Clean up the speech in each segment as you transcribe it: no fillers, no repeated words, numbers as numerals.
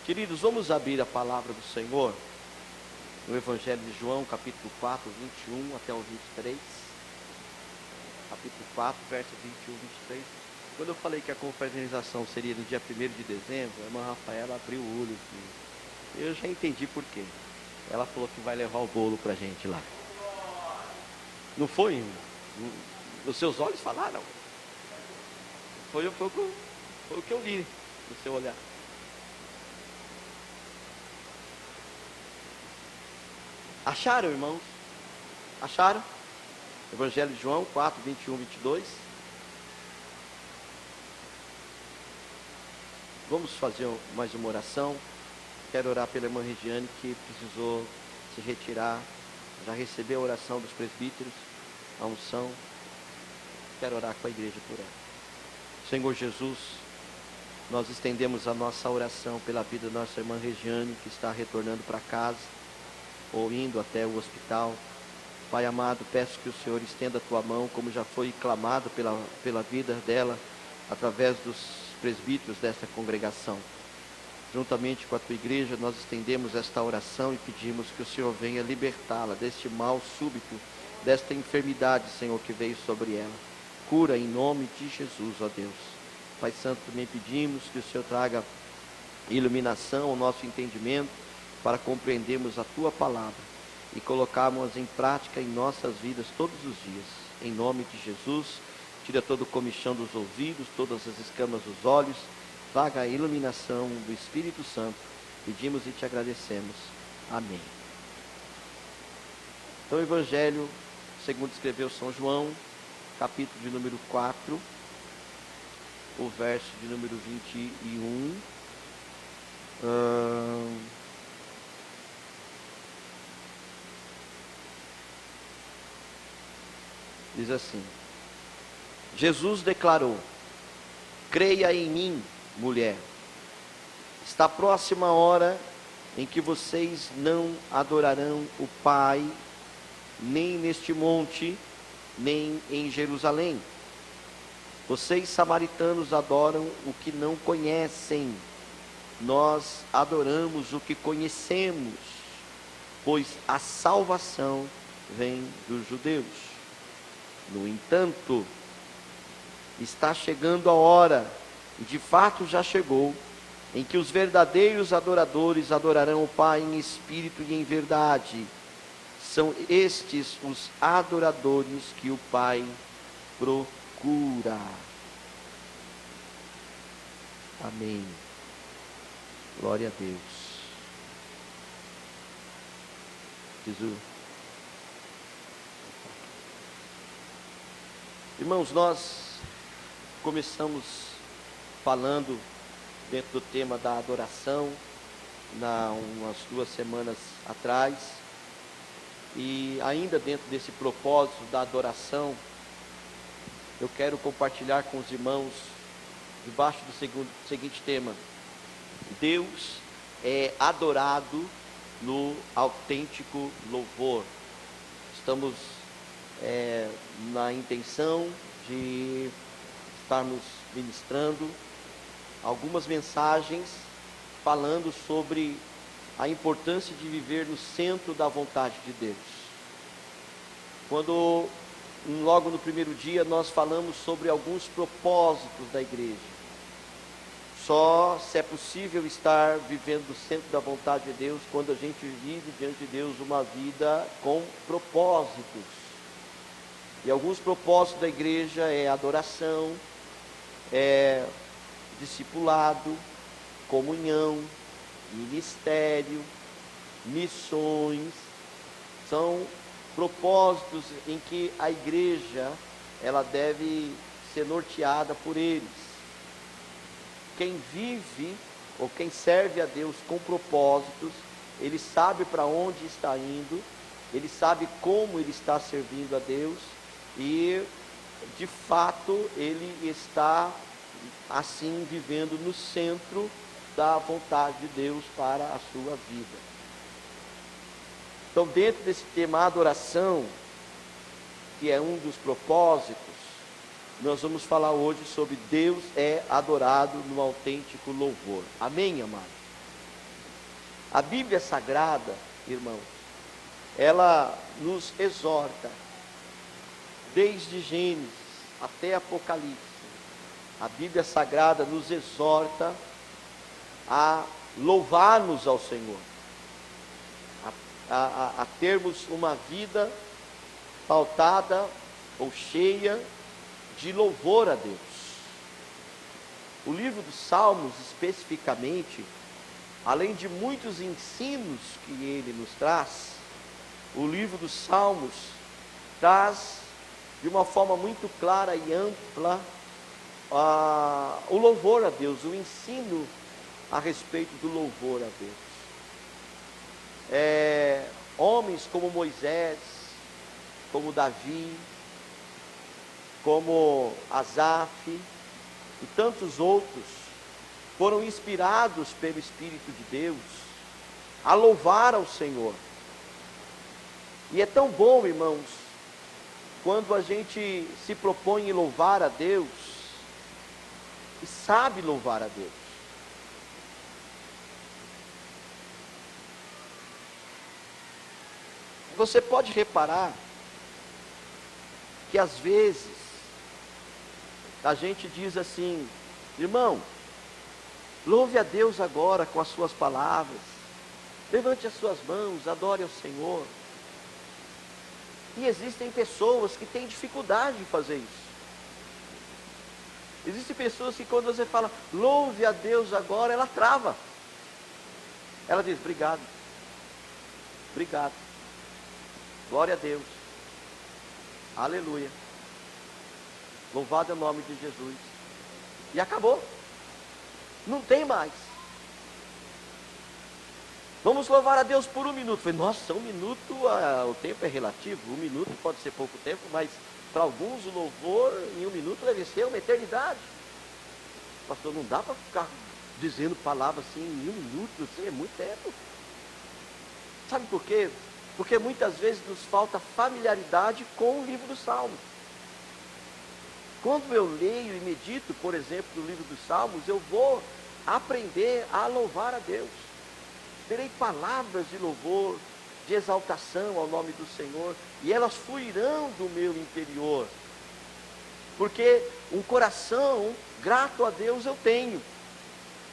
Queridos, vamos abrir a palavra do Senhor no Evangelho de João, capítulo 4, 21 até o 23. Capítulo 4, verso 21 e 23. Quando eu falei que a confraternização seria no dia 1º de dezembro, a irmã Rafaela abriu o olho assim. Eu já entendi por quê. Ela falou que vai levar o bolo pra gente lá. Não foi, irmão? Os seus olhos falaram. Foi o que eu li no seu olhar. Acharam, irmãos? Acharam? Evangelho de João 4, 21, 22. Vamos fazer mais uma oração. Quero orar pela irmã Regiane, que precisou se retirar. Já recebeu a oração dos presbíteros, a unção. Quero orar com a igreja por ela. Senhor Jesus, nós estendemos a nossa oração pela vida da nossa irmã Regiane, que está retornando para casa, ou indo até o hospital. Pai amado, peço que o Senhor estenda a tua mão, como já foi clamado pela vida dela, através dos presbíteros desta congregação. Juntamente com a tua igreja, nós estendemos esta oração e pedimos que o Senhor venha libertá-la deste mal súbito, desta enfermidade, Senhor, que veio sobre ela. Cura em nome de Jesus, ó Deus. Pai Santo, também pedimos que o Senhor traga iluminação ao nosso entendimento, para compreendermos a tua palavra e colocarmos em prática em nossas vidas todos os dias. Em nome de Jesus, tira todo o comichão dos ouvidos, todas as escamas dos olhos, traga a iluminação do Espírito Santo. Pedimos e te agradecemos. Amém. Então, o Evangelho, segundo escreveu São João, capítulo de número 4, o verso de número 21. Diz assim: Jesus declarou: creia em mim, mulher. Está próxima a hora em que vocês não adorarão o Pai, nem neste monte, nem em Jerusalém. Vocês samaritanos adoram o que não conhecem. Nós adoramos o que conhecemos, pois a salvação vem dos judeus. No entanto, está chegando a hora, e de fato já chegou, em que os verdadeiros adoradores adorarão o Pai em espírito e em verdade. São estes os adoradores que o Pai procura. Amém. Glória a Deus. Jesus. Irmãos, nós começamos falando dentro do tema da adoração, umas 2 semanas atrás, e ainda dentro desse propósito da adoração, eu quero compartilhar com os irmãos, debaixo do seguinte tema: Deus é adorado no autêntico louvor. Estamos na intenção de estarmos ministrando algumas mensagens falando sobre a importância de viver no centro da vontade de Deus. Quando logo no primeiro dia nós falamos sobre alguns propósitos da igreja. Só se é possível estar vivendo no centro da vontade de Deus quando a gente vive diante de Deus uma vida com propósitos. E alguns propósitos da igreja é adoração, é discipulado, comunhão, ministério, missões. São propósitos em que a igreja ela deve ser norteada por eles. Quem vive ou quem serve a Deus com propósitos, ele sabe para onde está indo, ele sabe como ele está servindo a Deus. E de fato ele está assim vivendo no centro da vontade de Deus para a sua vida. Então, dentro desse tema adoração, que é um dos propósitos, nós vamos falar hoje sobre Deus é adorado no autêntico louvor. Amém, amado? A Bíblia Sagrada, irmãos, ela nos exorta, desde Gênesis até Apocalipse. A Bíblia Sagrada nos exorta a louvar-nos ao Senhor, a termos uma vida pautada ou cheia de louvor a Deus. O livro dos Salmos, especificamente, além de muitos ensinos que ele nos traz, o livro dos Salmos traz de uma forma muito clara e ampla o louvor a Deus, o ensino a respeito do louvor a Deus. Homens como Moisés, como Davi, como Asaf e tantos outros foram inspirados pelo Espírito de Deus a louvar ao Senhor. E é tão bom, irmãos, quando a gente se propõe em louvar a Deus e sabe louvar a Deus. Você pode reparar que às vezes a gente diz assim: irmão, louve a Deus agora com as suas palavras, levante as suas mãos, adore ao Senhor. E existem pessoas que têm dificuldade de fazer isso. Existem pessoas que quando você fala, louve a Deus agora, ela trava. Ela diz, obrigado, obrigado, glória a Deus, aleluia, louvado é o nome de Jesus. E acabou, não tem mais. Vamos louvar a Deus por um minuto. Falei, nossa, um minuto, o tempo é relativo. Um minuto pode ser pouco tempo, mas para alguns o louvor em um minuto deve ser uma eternidade. Pastor, não dá para ficar dizendo palavras assim em um minuto, assim, é muito tempo. Sabe por quê? Porque muitas vezes nos falta familiaridade com o livro dos Salmos. Quando eu leio e medito, por exemplo, no livro dos Salmos, eu vou aprender a louvar a Deus. Terei palavras de louvor, de exaltação ao nome do Senhor, e elas fluirão do meu interior, porque um coração grato a Deus eu tenho,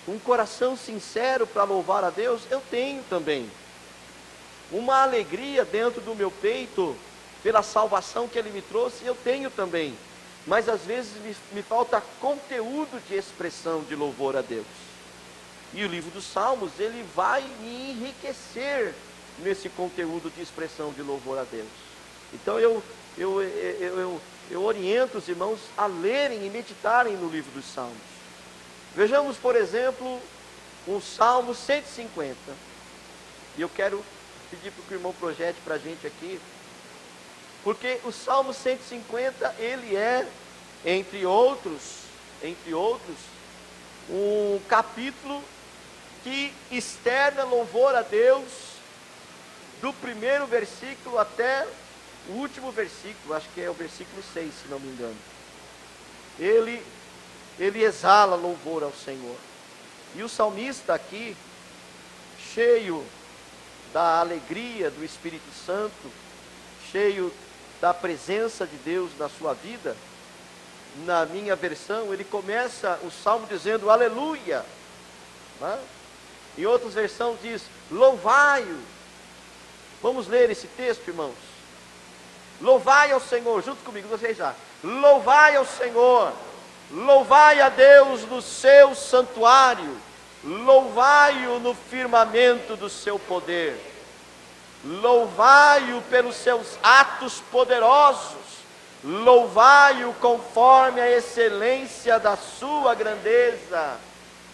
um coração sincero para louvar a Deus eu tenho também, uma alegria dentro do meu peito, pela salvação que Ele me trouxe, eu tenho também, mas às vezes me falta conteúdo de expressão de louvor a Deus. E o livro dos Salmos, ele vai me enriquecer nesse conteúdo de expressão de louvor a Deus. Então eu oriento os irmãos a lerem e meditarem no livro dos Salmos. Vejamos, por exemplo, o Salmo 150. E eu quero pedir para que o irmão projete para a gente aqui, porque o Salmo 150, ele é, entre outros, um capítulo que externa louvor a Deus, do primeiro versículo até o último versículo, acho que é o versículo 6, se não me engano. Ele exala louvor ao Senhor. E o salmista aqui, cheio da alegria do Espírito Santo, cheio da presença de Deus na sua vida, na minha versão, ele começa o salmo dizendo aleluia, né? Em outras versões diz louvai-o. Vamos ler esse texto, irmãos. Louvai ao Senhor, junto comigo, vocês já. Louvai ao Senhor, louvai a Deus no seu santuário, louvai-o no firmamento do seu poder, louvai-o pelos seus atos poderosos, louvai-o conforme a excelência da sua grandeza,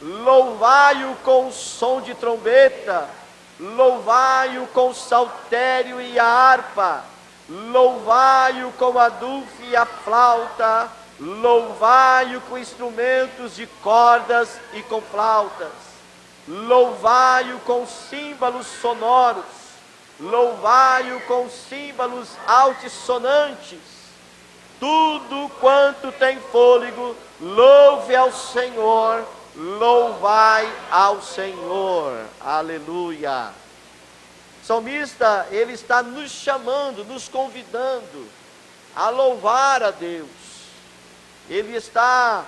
louvai-o com o som de trombeta, louvai-o com o saltério e a harpa, louvai-o com a dufe e a flauta, louvai-o com instrumentos de cordas e com flautas, louvai-o com símbolos sonoros, louvai-o com símbolos altissonantes. Tudo quanto tem fôlego, louve ao Senhor. louvai ao Senhor. Aleluia. O salmista, ele está nos chamando, nos convidando a louvar a Deus. Ele está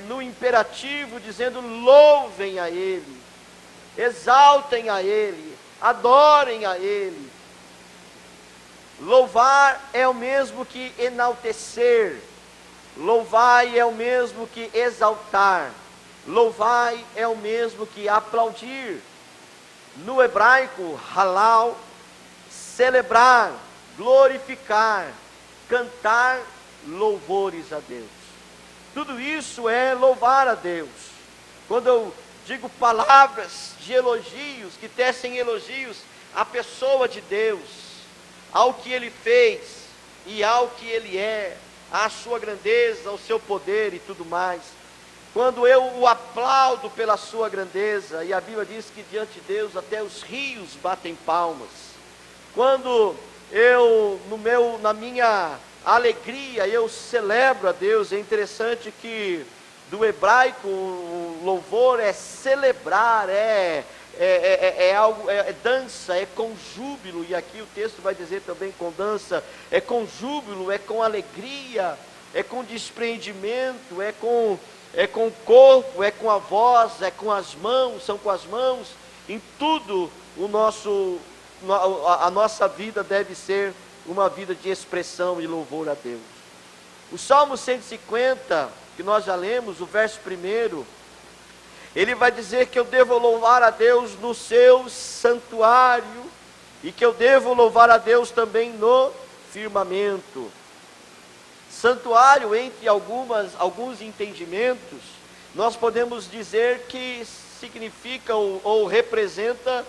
no imperativo dizendo: louvem a Ele, exaltem a Ele, adorem a Ele. Louvar é o mesmo que enaltecer, louvai é o mesmo que exaltar, louvai é o mesmo que aplaudir. No hebraico, halal, celebrar, glorificar, cantar louvores a Deus. Tudo isso é louvar a Deus. Quando eu digo palavras de elogios, que tecem elogios à pessoa de Deus, ao que Ele fez e ao que Ele é, à sua grandeza, ao seu poder e tudo mais. Quando eu o aplaudo pela sua grandeza, e a Bíblia diz que diante de Deus até os rios batem palmas. Quando eu, na minha alegria, eu celebro a Deus. É interessante que do hebraico o louvor é celebrar, é algo, é dança, é com júbilo, e aqui o texto vai dizer também com dança, é com júbilo, é com alegria, é com despreendimento, é com o corpo, é com a voz, é com as mãos, são com as mãos. Em tudo a nossa vida deve ser uma vida de expressão e louvor a Deus. O Salmo 150, que nós já lemos, o verso 1, ele vai dizer que eu devo louvar a Deus no seu santuário, e que eu devo louvar a Deus também no firmamento. Santuário, entre alguns entendimentos, nós podemos dizer que significa ou representa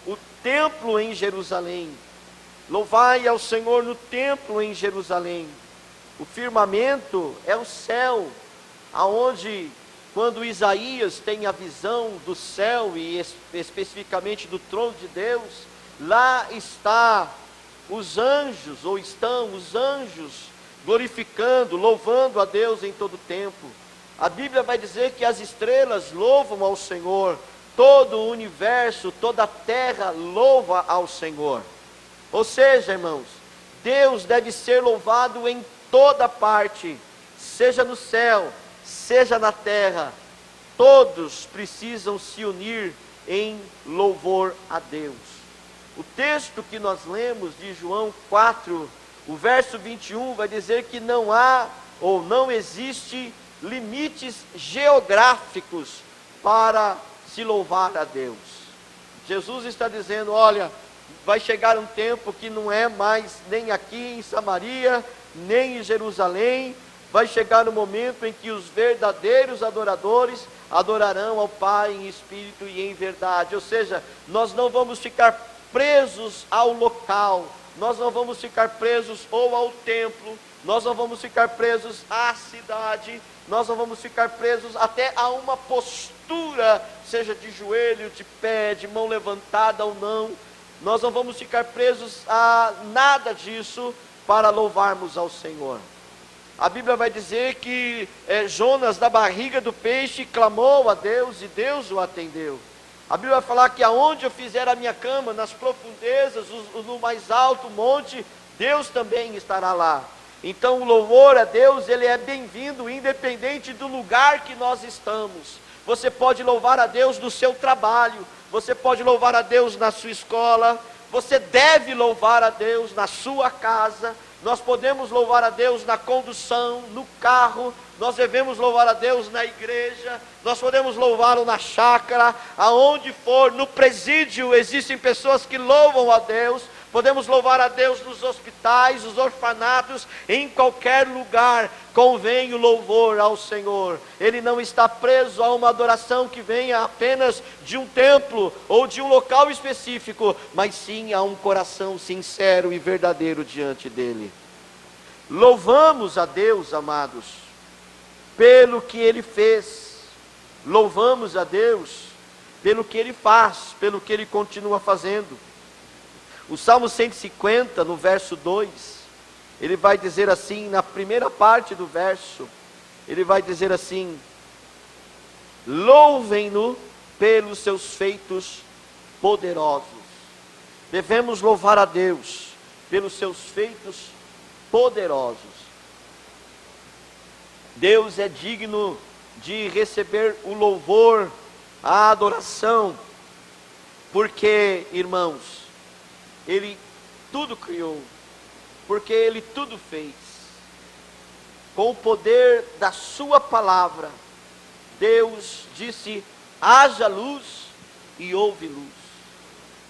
o templo em Jerusalém. Louvai ao Senhor no templo em Jerusalém. O firmamento é o céu, aonde, quando Isaías tem a visão do céu, e especificamente do trono de Deus, lá estão os anjos glorificando, louvando a Deus em todo tempo. A Bíblia vai dizer que as estrelas louvam ao Senhor, todo o universo, toda a terra louva ao Senhor. Ou seja, irmãos, Deus deve ser louvado em toda parte, seja no céu, seja na terra. Todos precisam se unir em louvor a Deus. O texto que nós lemos de João 4, o verso 21, vai dizer que não há ou não existe limites geográficos para se louvar a Deus. Jesus está dizendo: olha, vai chegar um tempo que não é mais nem aqui em Samaria, nem em Jerusalém. Vai chegar um momento em que os verdadeiros adoradores adorarão ao Pai em espírito e em verdade. Ou seja, nós não vamos ficar presos ao local, nós não vamos ficar presos ou ao templo, nós não vamos ficar presos à cidade, nós não vamos ficar presos até a uma postura, seja de joelho, de pé, de mão levantada ou não. Nós não vamos ficar presos a nada disso para louvarmos ao Senhor. A Bíblia vai dizer que Jonas, da barriga do peixe, clamou a Deus e Deus o atendeu. A Bíblia vai falar que aonde eu fizer a minha cama, nas profundezas, no mais alto monte, Deus também estará lá. Então o louvor a Deus, ele é bem-vindo, independente do lugar que nós estamos. Você pode louvar a Deus no seu trabalho, você pode louvar a Deus na sua escola, você deve louvar a Deus na sua casa. Nós podemos louvar a Deus na condução, no carro, nós devemos louvar a Deus na igreja, nós podemos louvá-lo na chácara, aonde for, no presídio existem pessoas que louvam a Deus. Podemos louvar a Deus nos hospitais, nos orfanatos, em qualquer lugar, convém o louvor ao Senhor. Ele não está preso a uma adoração que venha apenas de um templo ou de um local específico, mas sim a um coração sincero e verdadeiro diante dele. Louvamos a Deus, amados, pelo que Ele fez. Louvamos a Deus pelo que Ele faz, pelo que Ele continua fazendo. O Salmo 150, no verso 2, ele vai dizer assim, na primeira parte do verso, ele vai dizer assim: Louvem-no pelos seus feitos poderosos. Devemos louvar a Deus pelos seus feitos poderosos. Deus é digno de receber o louvor, a adoração, porque, irmãos, Ele tudo criou, porque Ele tudo fez. Com o poder da sua palavra, Deus disse: haja luz, e houve luz.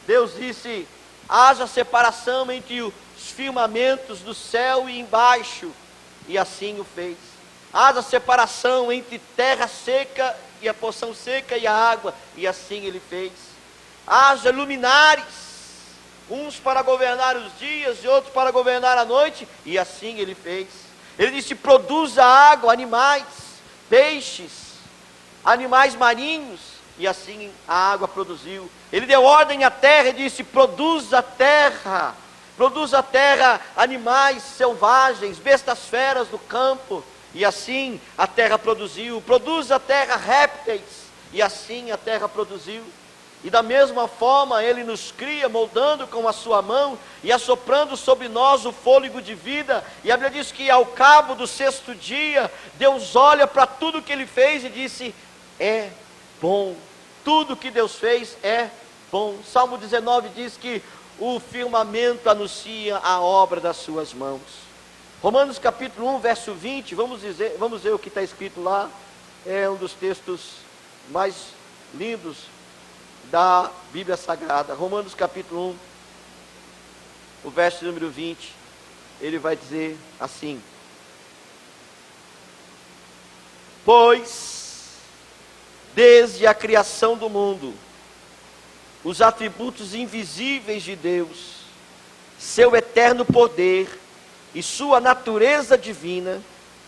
Deus disse: haja separação entre os firmamentos do céu e embaixo, e assim o fez. Haja separação entre terra seca e a porção seca e a água, e assim Ele fez. Haja luminares, uns para governar os dias e outros para governar a noite, e assim Ele fez. Ele disse: produza água, animais, peixes, animais marinhos, e assim a água produziu. Ele deu ordem à terra e disse: produza terra animais selvagens, bestas feras do campo, e assim a terra produziu. Produza a terra répteis, e assim a terra produziu. E da mesma forma Ele nos cria, moldando com a sua mão e assoprando sobre nós o fôlego de vida. E a Bíblia diz que ao cabo do 6º dia, Deus olha para tudo que Ele fez e disse: é bom. Tudo que Deus fez é bom. Salmo 19 diz que o firmamento anuncia a obra das suas mãos. Romanos capítulo 1, verso 20, vamos ver o que está escrito lá. É um dos textos mais lindos da Bíblia Sagrada. Romanos capítulo 1, o verso número 20, ele vai dizer assim: pois desde a criação do mundo, os atributos invisíveis de Deus, seu eterno poder e sua natureza divina,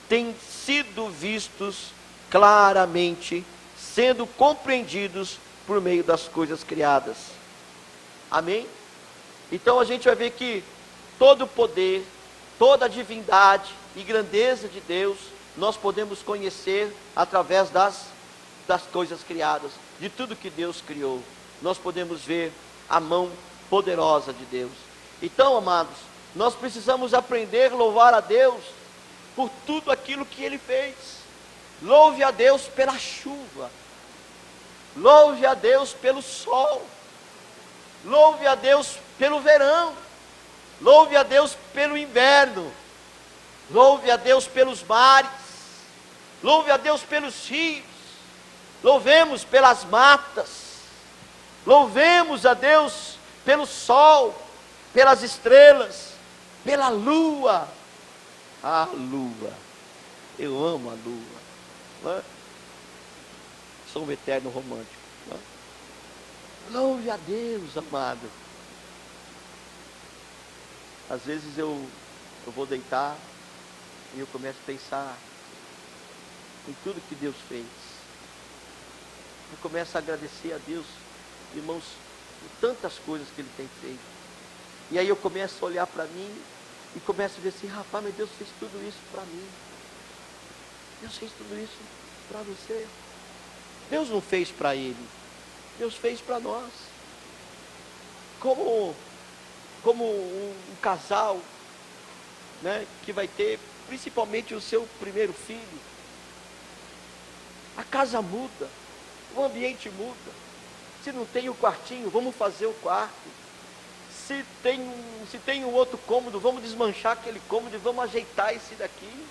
têm sido vistos claramente, sendo compreendidos por meio das coisas criadas. Amém? Então a gente vai ver que todo o poder, toda a divindade e grandeza de Deus, nós podemos conhecer através das coisas criadas, de tudo que Deus criou. Nós podemos ver a mão poderosa de Deus. Então, amados, nós precisamos aprender a louvar a Deus por tudo aquilo que Ele fez. Louve a Deus pela chuva, louve a Deus pelo sol, louve a Deus pelo verão, louve a Deus pelo inverno, louve a Deus pelos mares, louve a Deus pelos rios, louvemos pelas matas, louvemos a Deus pelo sol, pelas estrelas, pela lua. A lua, eu amo a lua, não é? Sou um eterno romântico, não é? Louve a Deus, amado. Às vezes eu vou deitar e eu começo a pensar em tudo que Deus fez. Eu começo a agradecer a Deus, irmãos, por tantas coisas que Ele tem feito. E aí eu começo a olhar para mim e começo a ver assim: rapaz, mas Deus fez tudo isso para mim. Deus fez tudo isso para você. Deus não fez para Ele, Deus fez para nós. Como um casal, né, que vai ter principalmente o seu primeiro filho, a casa muda, o ambiente muda. Se não tem o quartinho, vamos fazer o quarto. Se tem um outro cômodo, vamos desmanchar aquele cômodo e vamos ajeitar esse daqui.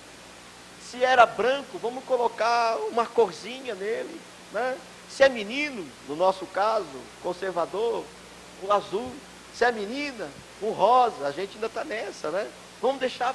Se era branco, vamos colocar uma corzinha nele, né? Se é menino, no nosso caso, conservador, o azul. Se é menina, o rosa. A gente ainda está nessa, né? Vamos deixar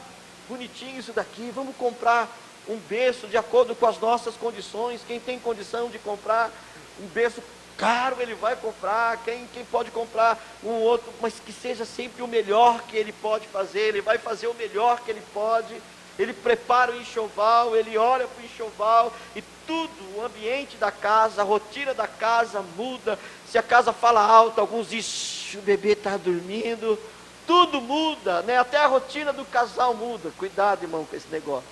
bonitinho isso daqui. Vamos comprar um berço de acordo com as nossas condições. Quem tem condição de comprar um berço caro, ele vai comprar. Quem pode comprar um outro, mas que seja sempre o melhor que ele pode fazer. Ele vai fazer o melhor que ele pode. Ele prepara o enxoval, ele olha para o enxoval, e tudo, o ambiente da casa, a rotina da casa muda. Se a casa fala alto, alguns dizem: o bebê está dormindo. Tudo muda, né? Até a rotina do casal muda. Cuidado, irmão, com esse negócio.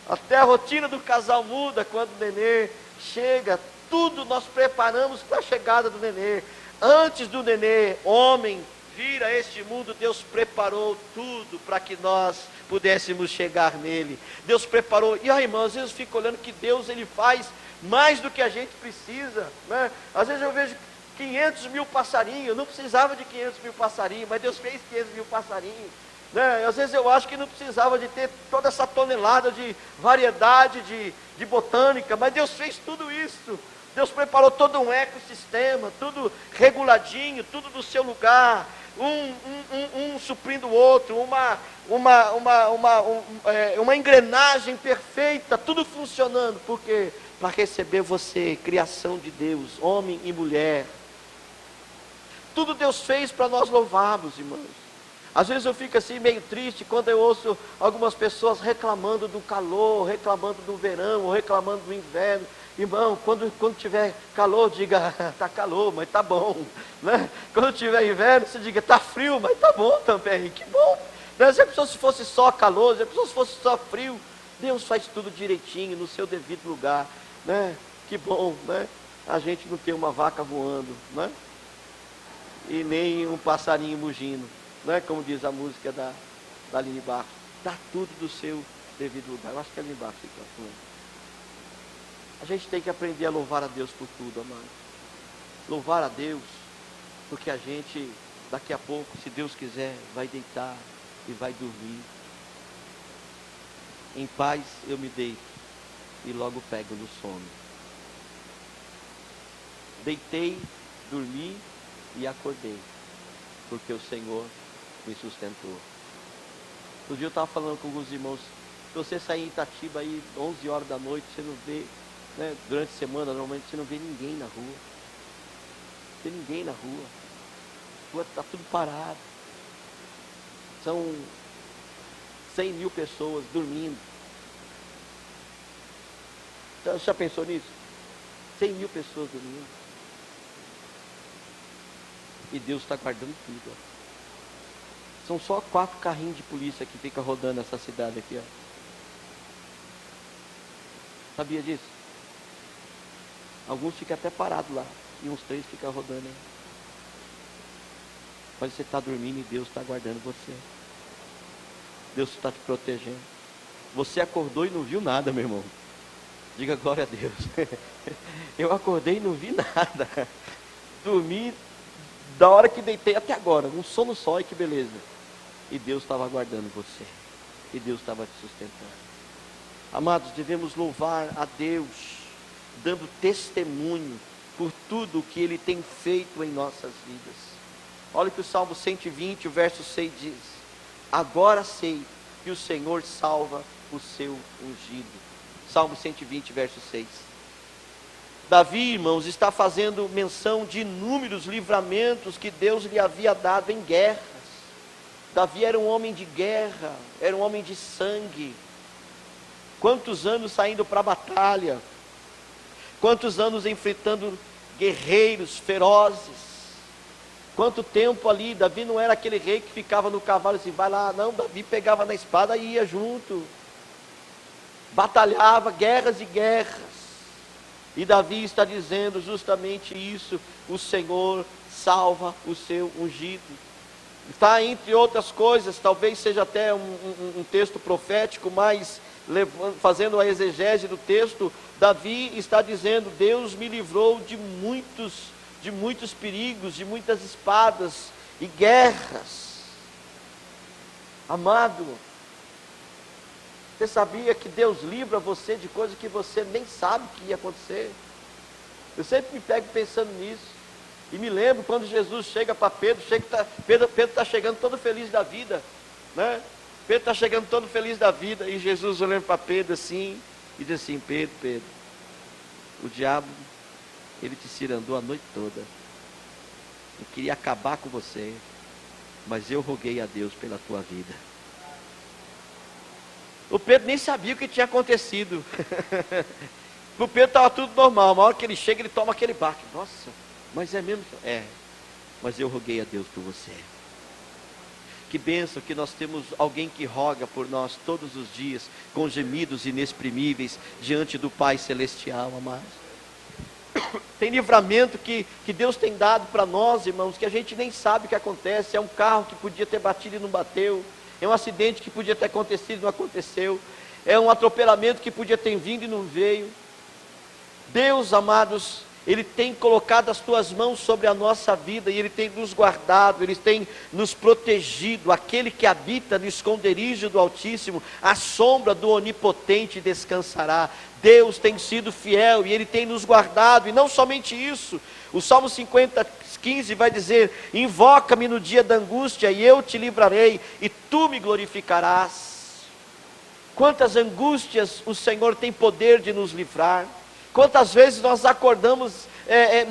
Até a rotina do casal muda quando o nenê chega tudo nós preparamos para a chegada do nenê. Antes do nenê, homem, vir a este mundo, Deus preparou tudo para que nós pudéssemos chegar nele. Deus preparou, e aí, irmão, às vezes eu fico olhando que Deus, ele faz mais do que a gente precisa, né? Às vezes eu vejo 500 mil passarinhos, eu não precisava de 500 mil passarinhos, mas Deus fez 500 mil passarinhos, né? Às vezes eu acho que não precisava de ter toda essa tonelada de variedade de botânica, mas Deus fez tudo isso. Deus preparou todo um ecossistema, tudo reguladinho, tudo no seu lugar, um suprindo o outro, uma engrenagem perfeita, tudo funcionando, porque para receber você, criação de Deus, homem e mulher, tudo Deus fez para nós louvarmos, irmãos. Às vezes eu fico assim meio triste quando eu ouço algumas pessoas reclamando do calor, reclamando do verão, ou reclamando do inverno. Irmão, quando tiver calor, diga, está calor, mas está bom, né? Quando tiver inverno, você diga, está frio, mas está bom também, que bom, né? Se a pessoa se fosse só calor, se a pessoa fosse só frio, Deus faz tudo direitinho, no seu devido lugar, né? Que bom, né? A gente não tem uma vaca voando, né? E nem um passarinho mugindo, né? Como diz a música da Aline Barros, está tudo do seu devido lugar. Eu acho que a Aline Barros fica falando. A gente tem que aprender a louvar a Deus por tudo, amado. Louvar a Deus, porque a gente, daqui a pouco, se Deus quiser, vai deitar e vai dormir. Em paz eu me deito e logo pego no sono. Deitei, dormi e acordei, porque o Senhor me sustentou. Um dia eu estava falando com alguns irmãos, se você sair em Itatiba aí 11 horas da noite, você não vê, né, durante a semana, normalmente você não vê ninguém na rua. Não tem ninguém na rua. A rua está tudo parado. São 100 mil pessoas dormindo. Então, você já pensou nisso? 100 mil pessoas dormindo. E Deus está guardando tudo. Ó. São só 4 carrinhos de polícia que ficam rodando essa cidade aqui. Ó. Sabia disso? Alguns ficam até parados lá. E uns 3 ficam rodando aí. Mas você está dormindo e Deus está guardando você. Deus está te protegendo. Você acordou e não viu nada, meu irmão. Diga glória a Deus. Eu acordei e não vi nada. Dormi da hora que deitei até agora. Um sono só e que beleza. E Deus estava aguardando você. E Deus estava te sustentando. Amados, devemos louvar a Deus, dando testemunho por tudo que Ele tem feito em nossas vidas. Olha o que o Salmo 120, o verso 6 diz: agora sei que o Senhor salva o seu ungido. Salmo 120, verso 6. Davi, irmãos, está fazendo menção de inúmeros livramentos que Deus lhe havia dado em guerras. Davi era um homem de guerra, era um homem de sangue. Quantos anos saindo para a batalha, quantos anos enfrentando guerreiros ferozes, quanto tempo ali. Davi não era aquele rei que ficava no cavalo assim, vai lá, não. Davi pegava na espada e ia junto, batalhava guerras e guerras. E Davi está dizendo justamente isso: o Senhor salva o seu ungido. Está, entre outras coisas, talvez seja até um texto profético, mas fazendo a exegese do texto, Davi está dizendo: Deus me livrou de muitos perigos, de muitas espadas e guerras. Amado, você sabia que Deus livra você de coisas que você nem sabe que ia acontecer? Eu sempre me pego pensando nisso. E me lembro quando Jesus chega para Pedro, Pedro está chegando todo feliz da vida, né? Pedro está chegando todo feliz da vida, e Jesus olhando para Pedro assim, e diz assim: Pedro, o diabo, ele te cirandou a noite toda, eu queria acabar com você, mas eu roguei a Deus pela tua vida. O Pedro nem sabia o que tinha acontecido. O Pedro estava tudo normal. Uma hora que ele chega, ele toma aquele baque. Nossa, mas é mesmo? É, mas eu roguei a Deus por você. Que bênção que nós temos alguém que roga por nós todos os dias, com gemidos inexprimíveis, diante do Pai Celestial, amados. Tem livramento que Deus tem dado para nós, irmãos, que a gente nem sabe o que acontece. É um carro que podia ter batido e não bateu. É um acidente que podia ter acontecido e não aconteceu. É um atropelamento que podia ter vindo e não veio. Deus, amados, Ele tem colocado as tuas mãos sobre a nossa vida, e Ele tem nos guardado, Ele tem nos protegido. Aquele que habita no esconderijo do Altíssimo, à sombra do Onipotente descansará. Deus tem sido fiel e Ele tem nos guardado, e não somente isso. O Salmo 50:15 vai dizer: invoca-me no dia da angústia e eu te livrarei, e tu me glorificarás. Quantas angústias o Senhor tem poder de nos livrar. Quantas vezes nós acordamos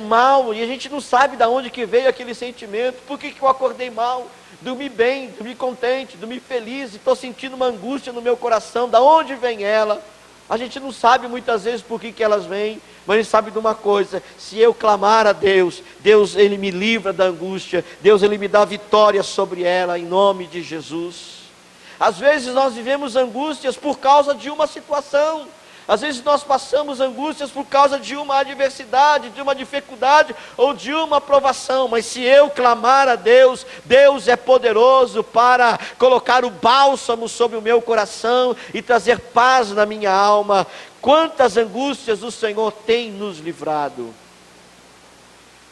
mal, e a gente não sabe de onde que veio aquele sentimento. Por que eu acordei mal? Dormi bem, dormi contente, dormi feliz, e estou sentindo uma angústia no meu coração. Da onde vem ela? A gente não sabe muitas vezes por que elas vêm, mas a gente sabe de uma coisa: se eu clamar a Deus, Deus Ele me livra da angústia, Deus Ele me dá vitória sobre ela, em nome de Jesus. Às vezes nós vivemos angústias por causa de uma situação. Às vezes nós passamos angústias por causa de uma adversidade, de uma dificuldade ou de uma provação. Mas se eu clamar a Deus, Deus é poderoso para colocar o bálsamo sobre o meu coração e trazer paz na minha alma. Quantas angústias o Senhor tem nos livrado.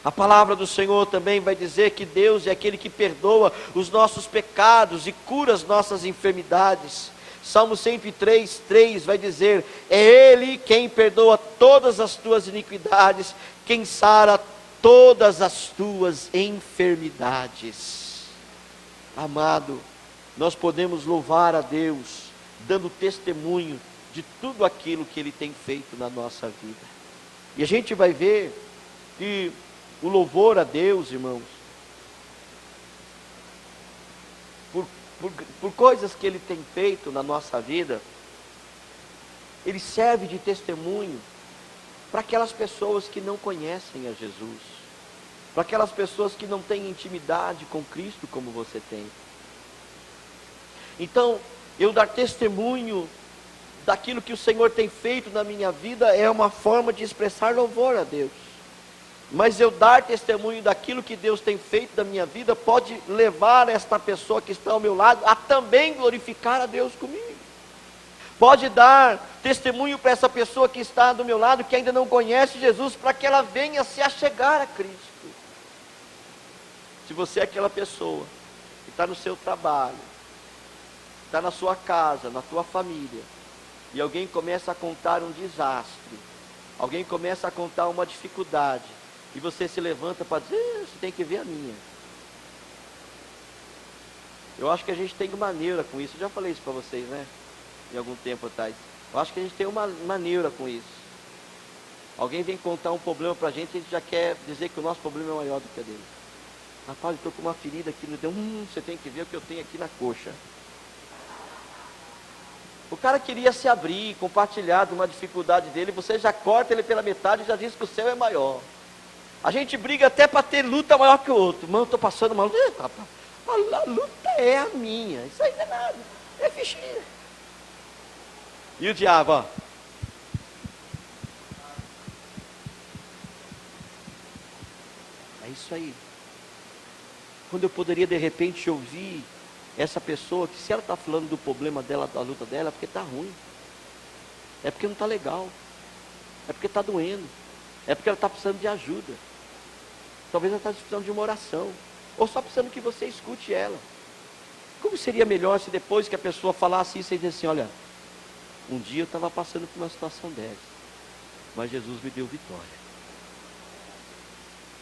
A palavra do Senhor também vai dizer que Deus é aquele que perdoa os nossos pecados e cura as nossas enfermidades. Salmo 103:3 vai dizer: é Ele quem perdoa todas as tuas iniquidades, quem sara todas as tuas enfermidades. Amado, nós podemos louvar a Deus, dando testemunho de tudo aquilo que Ele tem feito na nossa vida. E a gente vai ver que o louvor a Deus, irmãos, por coisas que Ele tem feito na nossa vida, Ele serve de testemunho para aquelas pessoas que não conhecem a Jesus, para aquelas pessoas que não têm intimidade com Cristo como você tem. Então, eu dar testemunho daquilo que o Senhor tem feito na minha vida é uma forma de expressar louvor a Deus. Mas eu dar testemunho daquilo que Deus tem feito da minha vida pode levar esta pessoa que está ao meu lado a também glorificar a Deus comigo. Pode dar testemunho para essa pessoa que está do meu lado, que ainda não conhece Jesus, para que ela venha se achegar a Cristo. Se você é aquela pessoa que está no seu trabalho, está na sua casa, na tua família, e alguém começa a contar um desastre, alguém começa a contar uma dificuldade, e você se levanta para dizer: você tem que ver a minha. Eu acho que a gente tem uma neura com isso. Eu já falei isso para vocês, né? Em algum tempo atrás. Eu acho que a gente tem uma neura com isso. Alguém vem contar um problema para a gente já quer dizer que o nosso problema é maior do que a dele. Rapaz, eu estou com uma ferida aqui no dedo. Você tem que ver o que eu tenho aqui na coxa. O cara queria se abrir, compartilhar de uma dificuldade dele. Você já corta ele pela metade e já diz que o céu é maior. A gente briga até para ter luta maior que o outro. Mano, eu estou passando uma luta. Rapaz, a luta é a minha. Isso aí não é nada. É fichinha. E o diabo, ó. É isso aí. Quando eu poderia de repente ouvir essa pessoa, que se ela está falando do problema dela, da luta dela, é porque está ruim. É porque não está legal. É porque está doendo. É porque ela está precisando de ajuda. Talvez ela está precisando de uma oração. Ou só precisando que você escute ela. Como seria melhor se depois que a pessoa falasse isso, e disse assim: olha, um dia eu estava passando por uma situação dessa, mas Jesus me deu vitória.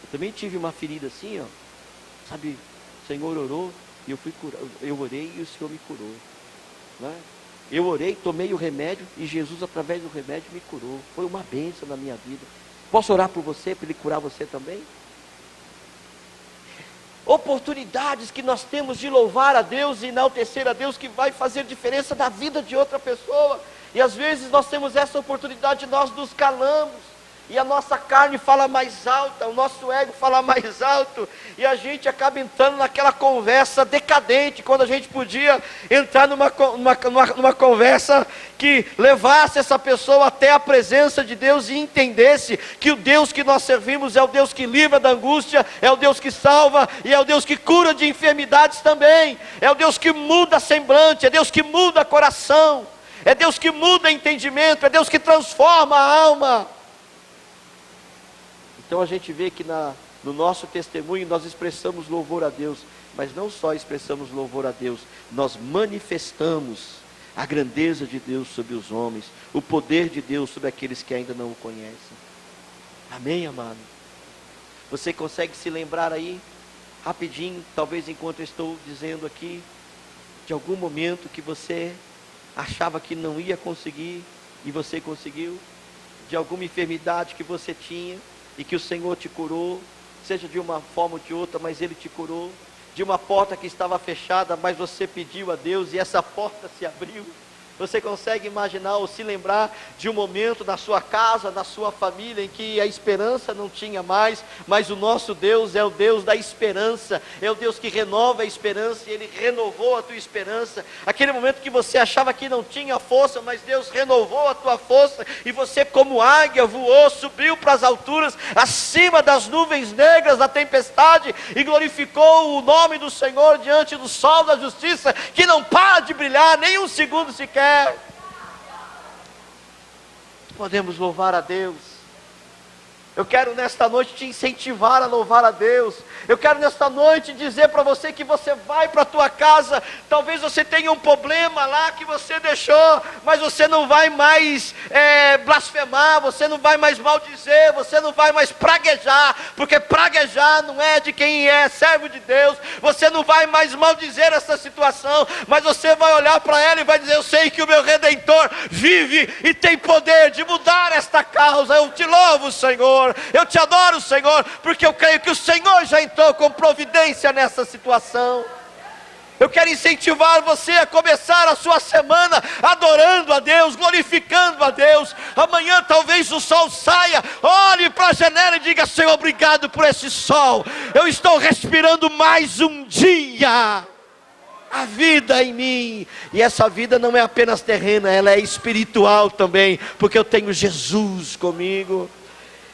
Eu também tive uma ferida assim, ó. Sabe, o Senhor orou e eu fui curado. Eu orei e o Senhor me curou. Né? Eu orei, tomei o remédio e Jesus, através do remédio, me curou. Foi uma bênção na minha vida. Posso orar por você, para Ele curar você também? Oportunidades que nós temos de louvar a Deus e enaltecer a Deus, que vai fazer diferença na vida de outra pessoa. E às vezes nós temos essa oportunidade, nós nos calamos. E a nossa carne fala mais alta, o nosso ego fala mais alto, e a gente acaba entrando naquela conversa decadente, quando a gente podia entrar numa conversa que levasse essa pessoa até a presença de Deus e entendesse que o Deus que nós servimos é o Deus que livra da angústia, é o Deus que salva, e é o Deus que cura de enfermidades também, é o Deus que muda semblante, é Deus que muda coração, é Deus que muda entendimento, é Deus que transforma a alma. Então a gente vê que no nosso testemunho nós expressamos louvor a Deus, mas não só expressamos louvor a Deus, nós manifestamos a grandeza de Deus sobre os homens, o poder de Deus sobre aqueles que ainda não o conhecem. Amém, amado? Você consegue se lembrar aí, rapidinho, talvez enquanto eu estou dizendo aqui, de algum momento que você achava que não ia conseguir e você conseguiu? De alguma enfermidade que você tinha e que o Senhor te curou, seja de uma forma ou de outra, mas Ele te curou. De uma porta que estava fechada, mas você pediu a Deus e essa porta se abriu. Você consegue imaginar ou se lembrar de um momento na sua casa, na sua família, em que a esperança não tinha mais, mas o nosso Deus é o Deus da esperança, é o Deus que renova a esperança, e Ele renovou a tua esperança. Aquele momento que você achava que não tinha força, mas Deus renovou a tua força, e você como águia voou, subiu para as alturas, acima das nuvens negras da tempestade, e glorificou o nome do Senhor diante do sol da justiça, que não para de brilhar, nem um segundo sequer. Podemos louvar a Deus. Eu quero nesta noite te incentivar a louvar a Deus. Eu quero nesta noite dizer para você que você vai para a tua casa, talvez você tenha um problema lá que você deixou, mas você não vai mais blasfemar, você não vai mais maldizer, você não vai mais praguejar, porque praguejar não é de quem é servo de Deus. Você não vai mais maldizer essa situação, mas você vai olhar para ela e vai dizer: eu sei que o meu Redentor vive e tem poder de mudar esta causa. Eu te louvo, Senhor. Eu te adoro, Senhor, porque eu creio que o Senhor já entrou com providência nessa situação. Eu quero incentivar você a começar a sua semana adorando a Deus, glorificando a Deus. Amanhã talvez o sol saia, olhe para a janela e diga: Senhor, obrigado por esse sol, eu estou respirando mais um dia, a vida em mim. E essa vida não é apenas terrena, ela é espiritual também, porque eu tenho Jesus comigo.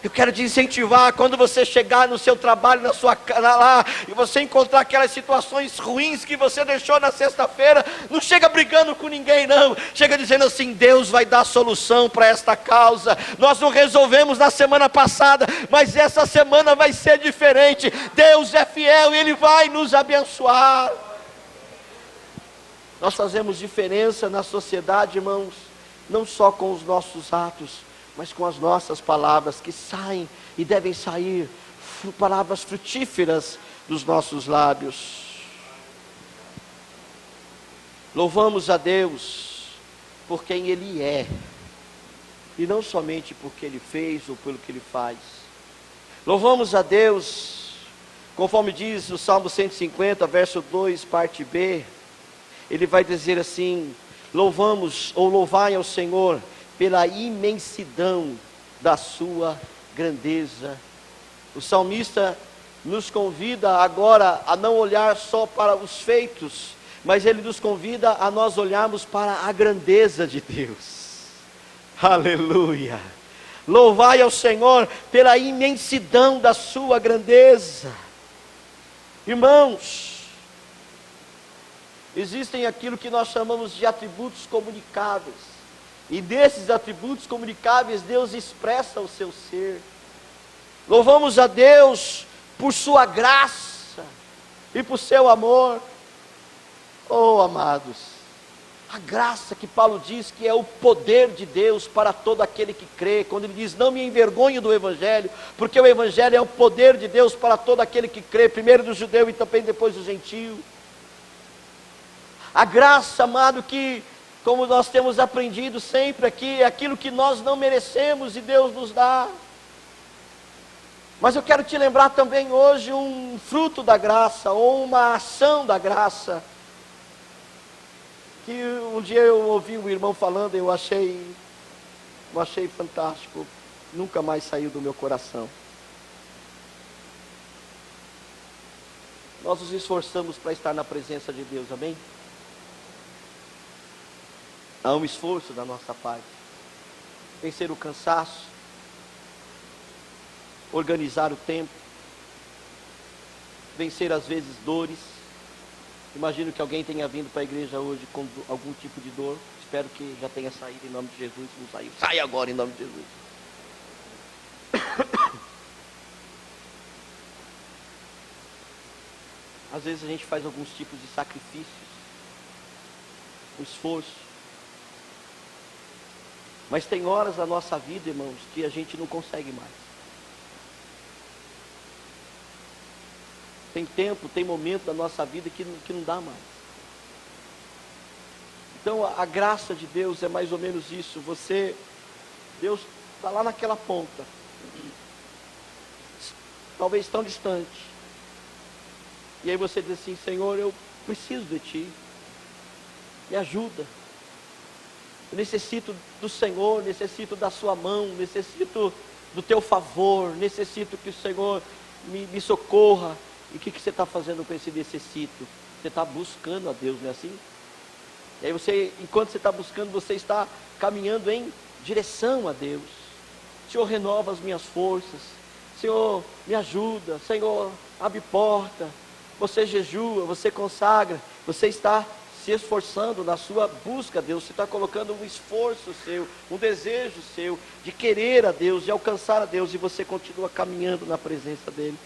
Eu quero te incentivar, quando você chegar no seu trabalho, na sua lá, e você encontrar aquelas situações ruins que você deixou na sexta-feira, não chega brigando com ninguém não, chega dizendo assim: Deus vai dar solução para esta causa. Nós não resolvemos na semana passada, mas essa semana vai ser diferente. Deus é fiel e Ele vai nos abençoar. Nós fazemos diferença na sociedade, irmãos, não só com os nossos atos, mas com as nossas palavras que saem e devem sair, palavras frutíferas dos nossos lábios. Louvamos a Deus por quem Ele é, e não somente por que Ele fez ou pelo que Ele faz. Louvamos a Deus, conforme diz o Salmo 150, verso 2, parte B, ele vai dizer assim: louvamos ou louvai ao Senhor pela imensidão da sua grandeza. O salmista nos convida agora a não olhar só para os feitos, mas ele nos convida a nós olharmos para a grandeza de Deus. Aleluia! Louvai ao Senhor pela imensidão da sua grandeza. Irmãos, existem aquilo que nós chamamos de atributos comunicáveis. E desses atributos comunicáveis, Deus expressa o seu ser. Louvamos a Deus por sua graça e por seu amor. Oh, amados, a graça que Paulo diz que é o poder de Deus para todo aquele que crê, quando ele diz: não me envergonho do Evangelho, porque o Evangelho é o poder de Deus para todo aquele que crê, primeiro do judeu e também depois do gentio. A graça, amado, que, como nós temos aprendido sempre aqui, é aquilo que nós não merecemos e Deus nos dá. Mas eu quero te lembrar também hoje um fruto da graça, ou uma ação da graça, que um dia eu ouvi um irmão falando, eu achei fantástico. nunca mais saiu do meu coração. Nós nos esforçamos para estar na presença de Deus, amém? Há um esforço da nossa parte. Vencer o cansaço, organizar o tempo, vencer às vezes dores. Imagino que alguém tenha vindo para a igreja hoje com algum tipo de dor. Espero que já tenha saído em nome de Jesus. Se não saiu, sai agora em nome de Jesus. Às vezes a gente faz alguns tipos de sacrifícios, um esforço. Mas tem horas na nossa vida, irmãos, que a gente não consegue mais. Tem tempo, tem momento da nossa vida que não dá mais. Então a graça de Deus é mais ou menos isso. Deus está lá naquela ponta, talvez tão distante. E aí você diz assim: Senhor, eu preciso de Ti, me ajuda. Eu necessito do Senhor, necessito da Sua mão, necessito do Teu favor, necessito que o Senhor me socorra. E o que você está fazendo com esse necessito? Você está buscando a Deus, não é assim? E aí você, enquanto você está buscando, você está caminhando em direção a Deus. Senhor, renova as minhas forças. Senhor, me ajuda. Senhor, abre porta. Você jejua, você consagra. Você está se esforçando na sua busca a Deus. Você está colocando um esforço seu, um desejo seu de querer a Deus, de alcançar a Deus. E você continua caminhando na presença dEle.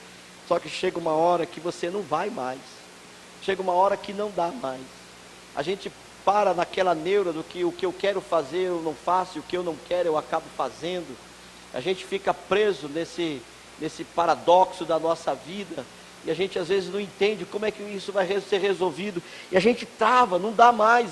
Só que chega uma hora que você não vai mais. Chega uma hora que não dá mais. A gente para naquela neura do que o que eu quero fazer eu não faço, e o que eu não quero eu acabo fazendo. A gente fica preso nesse paradoxo da nossa vida. E a gente às vezes não entende como é que isso vai ser resolvido. E a gente trava, não dá mais.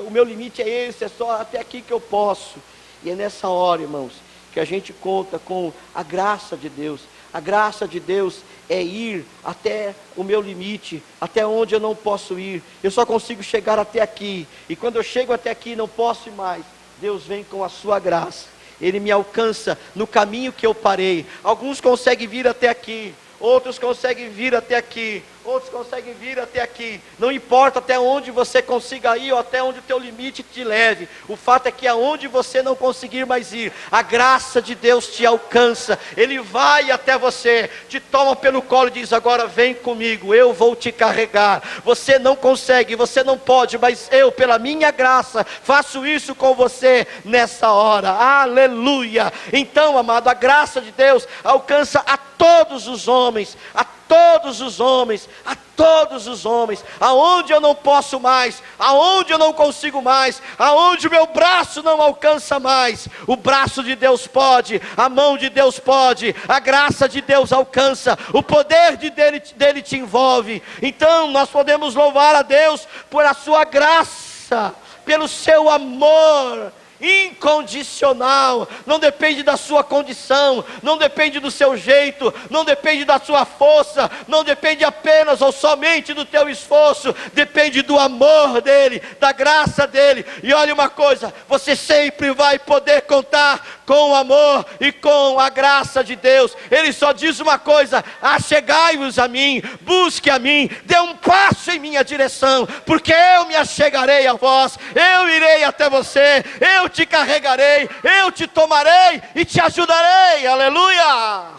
O meu limite é esse, é só até aqui que eu posso. E é nessa hora, irmãos, que a gente conta com a graça de Deus. A graça de Deus é ir até o meu limite, até onde eu não posso ir. Eu só consigo chegar até aqui. E quando eu chego até aqui, não posso ir mais. Deus vem com a sua graça. Ele me alcança no caminho que eu parei. Alguns conseguem vir até aqui. Outros conseguem vir até aqui, outros conseguem vir até aqui. Não importa até onde você consiga ir ou até onde o teu limite te leve. O fato é que aonde você não conseguir mais ir, a graça de Deus te alcança. Ele vai até você, te toma pelo colo e diz: agora vem comigo, eu vou te carregar. Você não consegue, você não pode, mas eu, pela minha graça, faço isso com você nessa hora. Aleluia! Então, amado, a graça de Deus alcança a todos os homens, a todos os homens, a todos os homens, aonde eu não posso mais, aonde eu não consigo mais, aonde o meu braço não alcança mais, o braço de Deus pode, a mão de Deus pode, a graça de Deus alcança, o poder dele te envolve. Então nós podemos louvar a Deus por a sua graça, pelo seu amor incondicional. Não depende da sua condição, não depende do seu jeito, não depende da sua força, não depende apenas ou somente do teu esforço, depende do amor dele, da graça dele. E olha uma coisa, você sempre vai poder contar com o amor e com a graça de Deus. Ele só diz uma coisa: achegai-vos a mim, busque a mim, dê um passo em minha direção, porque eu me achegarei a vós, eu irei até você, eu te carregarei, eu te tomarei e te ajudarei. Aleluia!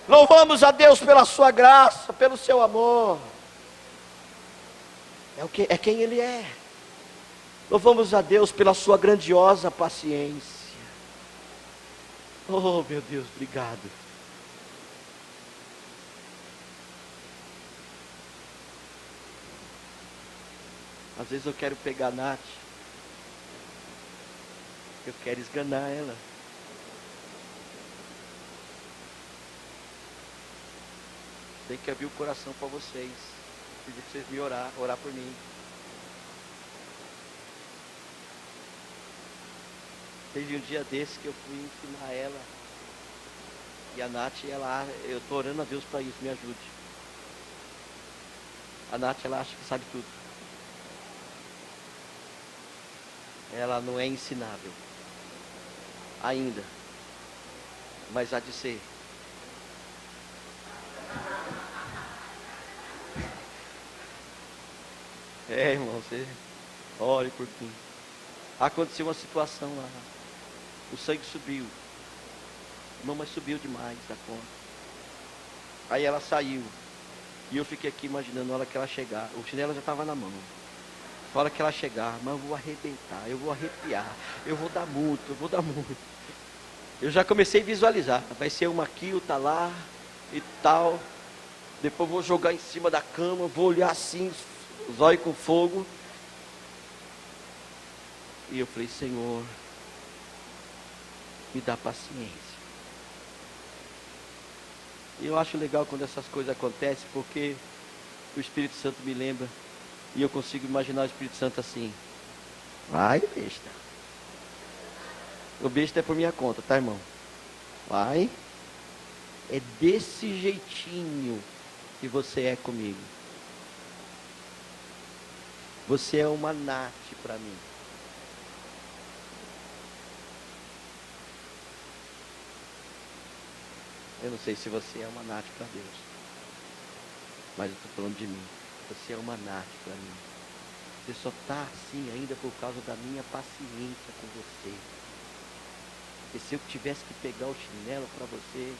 Louvamos a Deus pela sua graça, pelo seu amor. É quem Ele é. Louvamos a Deus pela sua grandiosa paciência. Oh, meu Deus, obrigado. Às vezes eu quero pegar a Nath, eu quero esganar ela. Tem que abrir o coração para vocês. Pedir para vocês me orar por mim. Teve um dia desse que eu fui ensinar ela. E a Nath, eu estou orando a Deus para isso, me ajude. A Nath, ela acha que sabe tudo. Ela não é ensinável. ainda, mas há de ser. Irmão, você ore por mim. Aconteceu uma situação lá, o sangue subiu, irmão, mas subiu demais da conta. Aí ela saiu, e eu fiquei aqui imaginando a hora que ela chegar, o chinelo já estava na mão. A hora que ela chegar, mas eu vou arrebentar, eu vou arrepiar, eu vou dar muito. Eu já comecei a visualizar, vai ser uma aqui, outra lá e tal. Depois vou jogar em cima da cama, vou olhar assim, os olhos com fogo. E eu falei, Senhor, me dá paciência. E eu acho legal quando essas coisas acontecem, porque o Espírito Santo me lembra. E eu consigo imaginar o Espírito Santo assim. Vai, besta. O besta é por minha conta, tá, irmão? Vai. É desse jeitinho que você é comigo. Você é uma Nath para mim. Eu não sei se você é uma Nath para Deus, mas eu estou falando de mim. Você é uma Nath para mim. Você só está assim ainda por causa da minha paciência com você. Porque se eu tivesse que pegar o chinelo para você,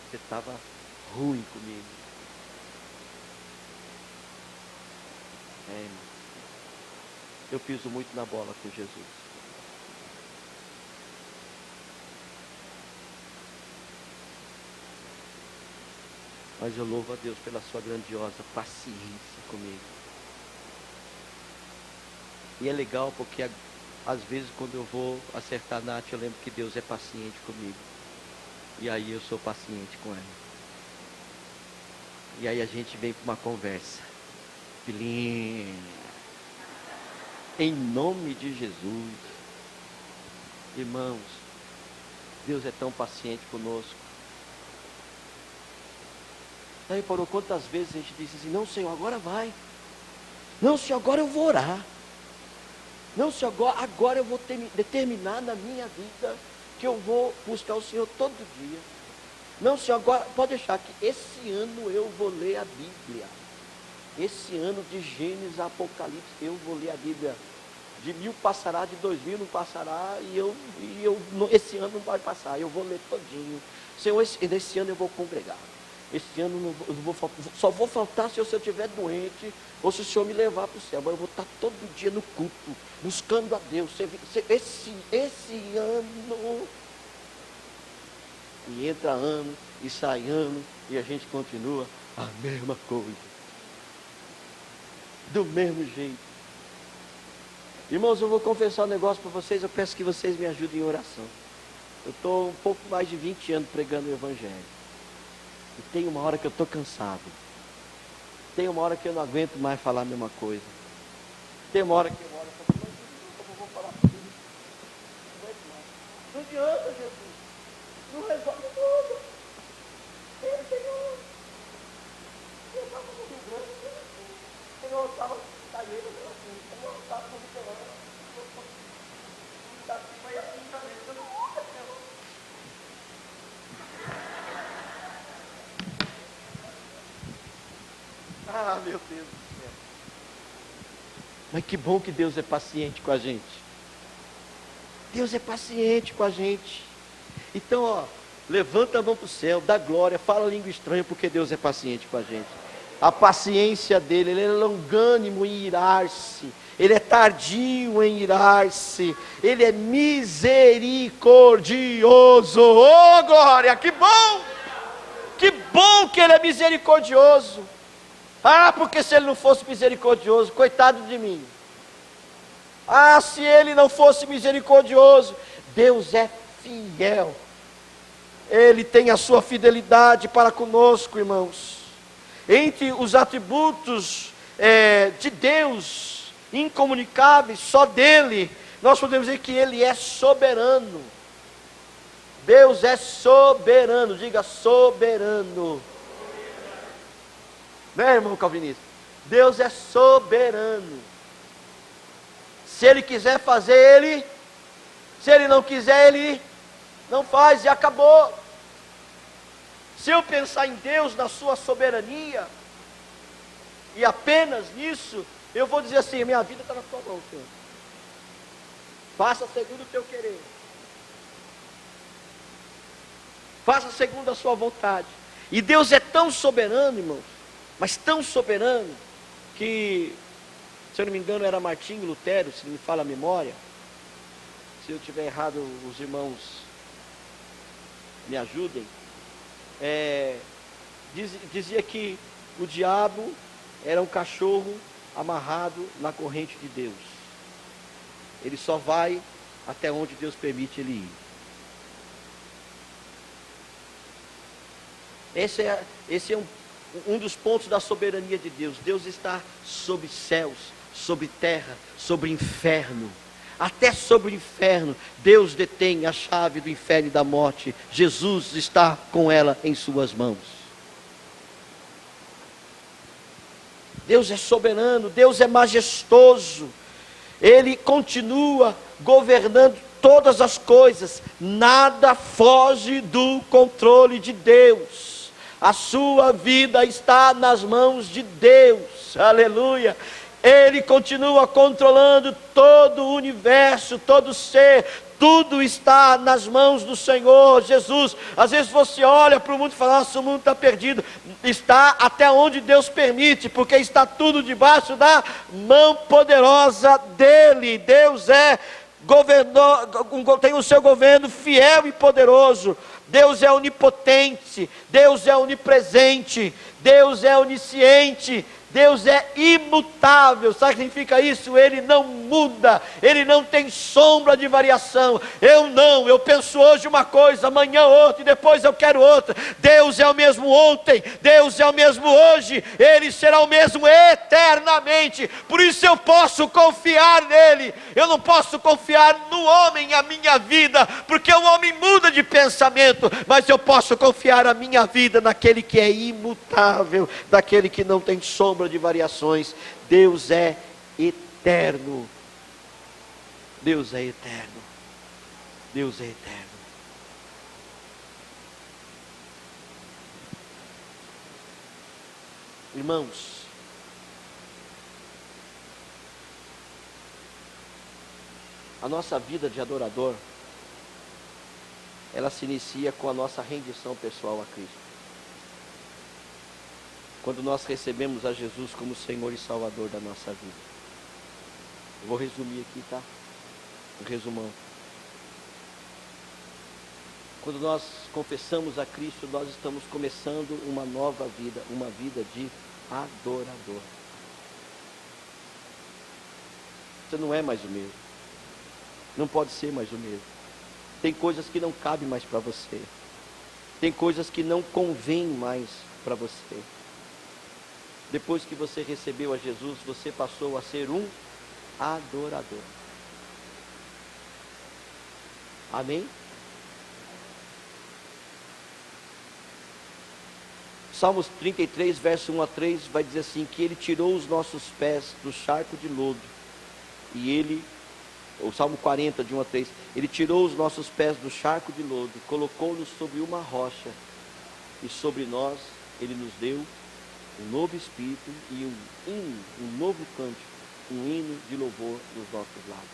você estava ruim comigo. Irmão. Eu piso muito na bola com Jesus. Mas eu louvo a Deus pela sua grandiosa paciência comigo. E é legal porque às vezes quando eu vou acertar a Nath, eu lembro que Deus é paciente comigo. E aí eu sou paciente com ela. E aí a gente vem para uma conversa. Filhinha, em nome de Jesus. Irmãos, Deus é tão paciente conosco. Aí parou quantas vezes a gente disse assim, não, Senhor, agora vai. Não, Senhor, agora eu vou orar. Não, Senhor, agora eu vou determinar na minha vida que eu vou buscar o Senhor todo dia. Não, Senhor, agora pode deixar que esse ano eu vou ler a Bíblia. Esse ano de Gênesis a Apocalipse, eu vou ler a Bíblia. De 1000 passará, de 2000 não passará, esse ano não vai passar, eu vou ler todinho. Senhor, esse ano eu vou congregar. Esse ano eu não vou faltar, só vou faltar se eu estiver doente, ou se o Senhor me levar para o céu. Mas eu vou estar todo dia no culto, buscando a Deus. Esse ano, e entra ano, e sai ano, e a gente continua a mesma coisa. Do mesmo jeito. Irmãos, eu vou confessar um negócio para vocês, eu peço que vocês me ajudem em oração. Eu estou um pouco mais de 20 anos pregando o Evangelho. E tem uma hora que eu estou cansado. Tem uma hora que eu não aguento mais falar a mesma coisa. Tem uma hora que eu olho e falo, como eu vou falar tudo? Não adianta, Jesus. Não resolve tudo. Senhor. Eu estava no Rio Grande, Senhor, eu estava caindo, Senhor, eu estava no Rio Grande. Foi assim também. Ah, meu Deus do céu. Mas que bom que Deus é paciente com a gente. Deus é paciente com a gente. Então, ó, levanta a mão para o céu, dá glória, fala língua estranha, porque Deus é paciente com a gente. A paciência dele, ele é longânimo em irar-se, ele é tardio em irar-se, ele é misericordioso. Oh, glória, que bom! Que bom que ele é misericordioso. Ah, porque se ele não fosse misericordioso, coitado de mim. Ah, se ele não fosse misericordioso, Deus é fiel. Ele tem a sua fidelidade para conosco, irmãos. Entre os atributos de Deus, incomunicáveis, só dele, nós podemos dizer que ele é soberano. Deus é soberano, diga soberano. Né, irmão calvinista? Deus é soberano. Se ele quiser fazer, ele. Se ele não quiser, ele Não faz e acabou. Se eu pensar em Deus, na sua soberania, e apenas nisso, eu vou dizer assim: minha vida está na tua mão, Senhor. Faça segundo o teu querer. Faça segundo a sua vontade. E Deus é tão soberano, irmãos, mas tão soberano, que, se eu não me engano, era Martinho Lutero, se não me falha a memória. Se eu estiver errado, os irmãos me ajudem. Dizia que o diabo era um cachorro amarrado na corrente de Deus. Ele só vai até onde Deus permite ele ir. Esse é um dos pontos da soberania de Deus. Deus está sobre céus, sobre terra, sobre inferno. Até sobre o inferno, Deus detém a chave do inferno e da morte. Jesus está com ela em suas mãos. Deus é soberano, Deus é majestoso. Ele continua governando todas as coisas. Nada foge do controle de Deus. A sua vida está nas mãos de Deus. Aleluia. Ele continua controlando todo o universo, todo ser. Tudo está nas mãos do Senhor Jesus. Às vezes você olha para o mundo e fala: nossa, o mundo está perdido. Está até onde Deus permite, porque está tudo debaixo da mão poderosa dEle. Deus tem o seu governo fiel e poderoso. Deus é onipotente, Deus é onipresente, Deus é onisciente, Deus é imutável. Sabe o que significa isso? Ele não muda, Ele não tem sombra de variação. Eu penso hoje uma coisa, amanhã outra, e depois eu quero outra. Deus é o mesmo ontem, Deus é o mesmo hoje, Ele será o mesmo eternamente. Por isso eu posso confiar nele. Eu não posso confiar no homem a minha vida, porque o homem muda de pensamento. Mas eu posso confiar a minha vida naquele que é imutável, daquele que não tem sombra de variações. Deus é eterno. Deus é eterno. Deus é eterno. Irmãos, a nossa vida de adorador, ela se inicia com a nossa rendição pessoal a Cristo. Quando nós recebemos a Jesus como Senhor e Salvador da nossa vida. Eu vou resumir aqui, tá? Um resumão. Quando nós confessamos a Cristo, nós estamos começando uma nova vida, uma vida de adorador. Você não é mais o mesmo. Não pode ser mais o mesmo. Tem coisas que não cabem mais para você. Tem coisas que não convêm mais para você. Depois que você recebeu a Jesus, você passou a ser um adorador. Amém? Salmos 33, verso 1 a 3, vai dizer assim, que Ele tirou os nossos pés do charco de lodo. O Salmo 40, de 1 a 3, Ele tirou os nossos pés do charco de lodo, colocou-nos sobre uma rocha, e sobre nós Ele nos deu um novo espírito e um hino, um novo cântico, um hino de louvor nos nossos lábios.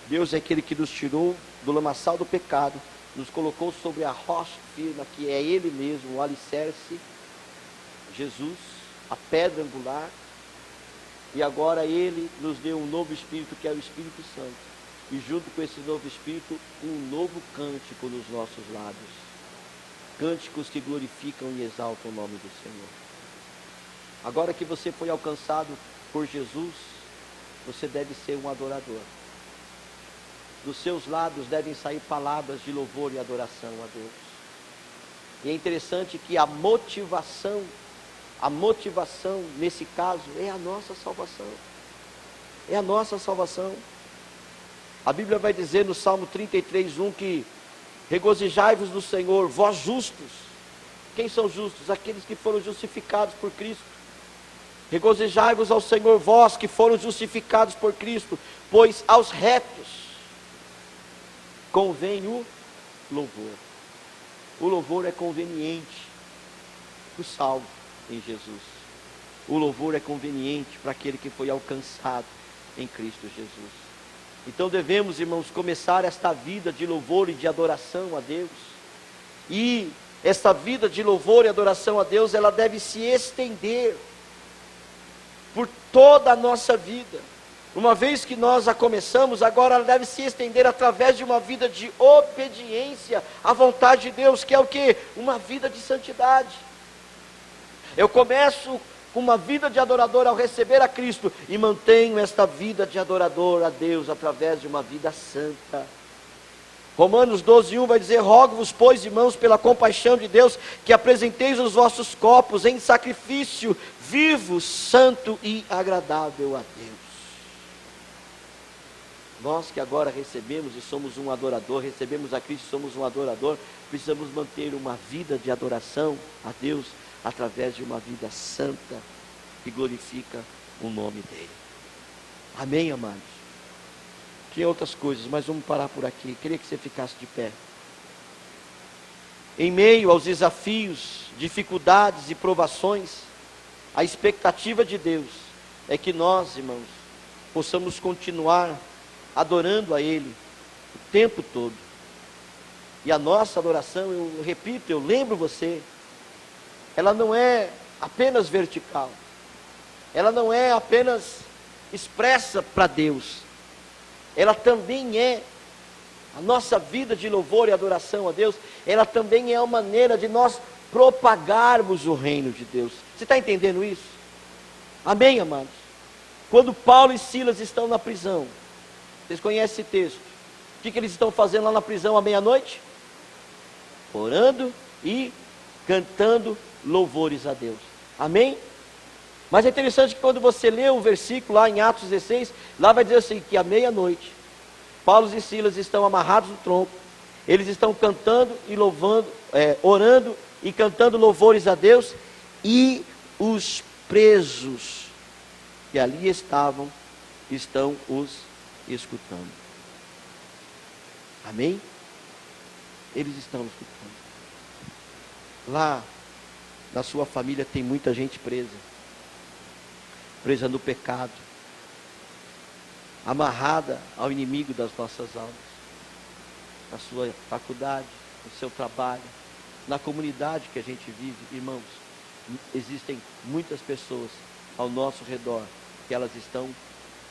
Deus é aquele que nos tirou do lamaçal do pecado, nos colocou sobre a rocha firme, que é Ele mesmo, o alicerce, Jesus, a pedra angular, e agora Ele nos deu um novo Espírito, que é o Espírito Santo, e junto com esse novo Espírito, um novo cântico nos nossos lábios, cânticos que glorificam e exaltam o nome do Senhor. Agora que você foi alcançado por Jesus, você deve ser um adorador. Dos seus lábios devem sair palavras de louvor e adoração a Deus. E é interessante que a motivação nesse caso é a nossa salvação. É a nossa salvação. A Bíblia vai dizer no Salmo 33, 1 que regozijai-vos no Senhor, vós justos. Quem são justos? Aqueles que foram justificados por Cristo. Regozijai-vos ao Senhor, vós que foram justificados por Cristo, pois aos retos convém o louvor. O louvor é conveniente para o salvo em Jesus. O louvor é conveniente para aquele que foi alcançado em Cristo Jesus. Então devemos, irmãos, começar esta vida de louvor e de adoração a Deus. E esta vida de louvor e adoração a Deus, ela deve se estender por toda a nossa vida. Uma vez que nós a começamos, agora ela deve se estender através de uma vida de obediência à vontade de Deus, que é o quê? Uma vida de santidade. Eu começo com uma vida de adorador ao receber a Cristo, e mantenho esta vida de adorador a Deus através de uma vida santa. Romanos 12:1 vai dizer: rogo-vos, pois, irmãos, pela compaixão de Deus, que apresenteis os vossos corpos em sacrifício vivo, santo e agradável a Deus. Nós que agora recebemos e somos um adorador, recebemos a Cristo e somos um adorador, precisamos manter uma vida de adoração a Deus, através de uma vida santa, que glorifica o nome dEle. Amém, amados? Tinha outras coisas, mas vamos parar por aqui. Queria que você ficasse de pé. Em meio aos desafios, dificuldades e provações, a expectativa de Deus é que nós, irmãos, possamos continuar adorando a Ele o tempo todo. E a nossa adoração, eu repito, eu lembro você, ela não é apenas vertical, ela não é apenas expressa para Deus, ela também é, a nossa vida de louvor e adoração a Deus, ela também é uma maneira de nós propagarmos o reino de Deus. Você está entendendo isso? Amém, amados? Quando Paulo e Silas estão na prisão, vocês conhecem esse texto, o que eles estão fazendo lá na prisão à meia-noite? Orando e cantando louvores a Deus. Amém? Mas é interessante que quando você lê o versículo lá em Atos 16, lá vai dizer assim, que à meia-noite, Paulo e Silas estão amarrados no tronco, eles estão cantando e louvando, orando e cantando louvores a Deus, e os presos que ali estavam, estão os escutando. Amém? Eles estão escutando. Lá na sua família tem muita gente presa no pecado, amarrada ao inimigo das nossas almas. Na sua faculdade, no seu trabalho, na comunidade que a gente vive, irmãos, existem muitas pessoas ao nosso redor que elas estão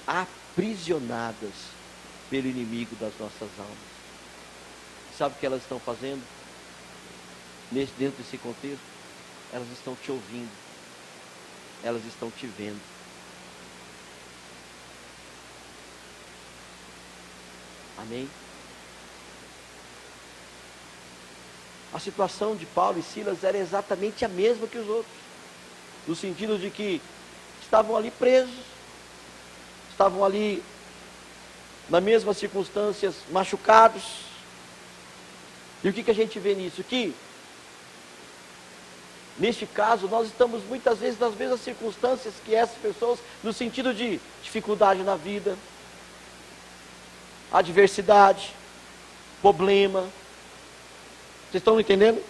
aprisionadas pelo inimigo das nossas almas. Sabe o que elas estão fazendo? Dentro desse contexto, elas estão te ouvindo, elas estão te vendo. Amém? A situação de Paulo e Silas era exatamente a mesma que os outros, no sentido de que estavam ali presos, estavam ali nas mesmas circunstâncias, machucados. E o que a gente vê nisso? Que neste caso nós estamos muitas vezes nas mesmas circunstâncias que essas pessoas, no sentido de dificuldade na vida, adversidade, problema. Vocês estão entendendo?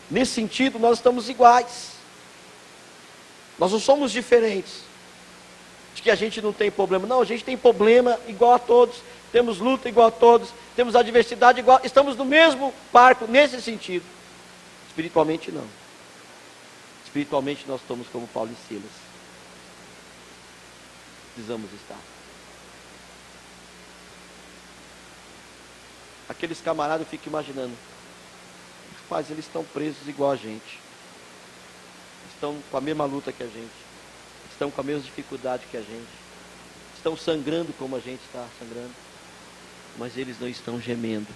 Nesse sentido nós estamos iguais. Nós não somos diferentes. De que a gente não tem problema. Não, a gente tem problema igual a todos. Temos luta igual a todos. Temos adversidade igual. Estamos no mesmo barco nesse sentido. Espiritualmente não. Espiritualmente nós estamos como Paulo e Silas. Precisamos estar. Aqueles camaradas, eu fico imaginando. Rapaz, eles estão presos igual a gente. Estão com a mesma luta que a gente. Estão com a mesma dificuldade que a gente. Estão sangrando como a gente está sangrando. Mas eles não estão gemendo.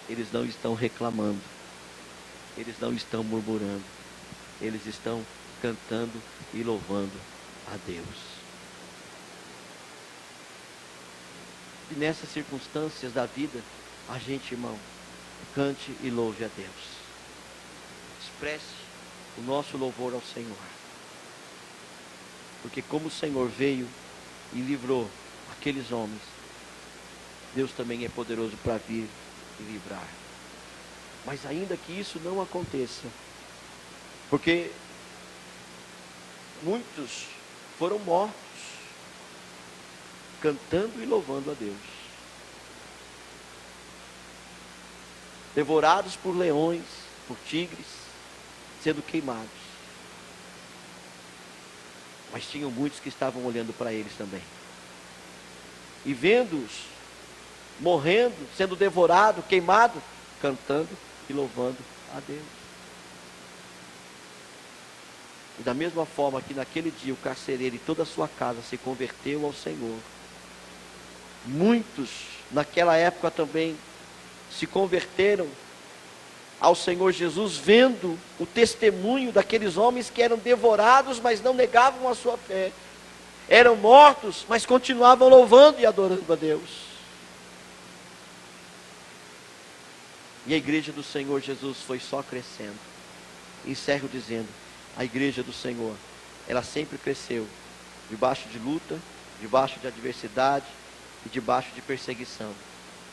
Eles não estão reclamando. Eles não estão murmurando. Eles estão cantando e louvando a Deus. E nessas circunstâncias da vida, a gente, irmão, cante e louve a Deus. Expresse o nosso louvor ao Senhor. Porque como o Senhor veio e livrou aqueles homens, Deus também é poderoso para vir e livrar. Mas ainda que isso não aconteça, porque muitos foram mortos, cantando e louvando a Deus, devorados por leões, por tigres, sendo queimados. Mas tinham muitos que estavam olhando para eles também, e vendo-os morrendo, sendo devorado, queimado, cantando e louvando a Deus. E da mesma forma que naquele dia o carcereiro e toda a sua casa se converteu ao Senhor, muitos naquela época também se converteram ao Senhor Jesus, vendo o testemunho daqueles homens que eram devorados, mas não negavam a sua fé, eram mortos, mas continuavam louvando e adorando a Deus. E a igreja do Senhor Jesus foi só crescendo. Encerro dizendo, a igreja do Senhor, ela sempre cresceu, debaixo de luta, debaixo de adversidade e debaixo de perseguição,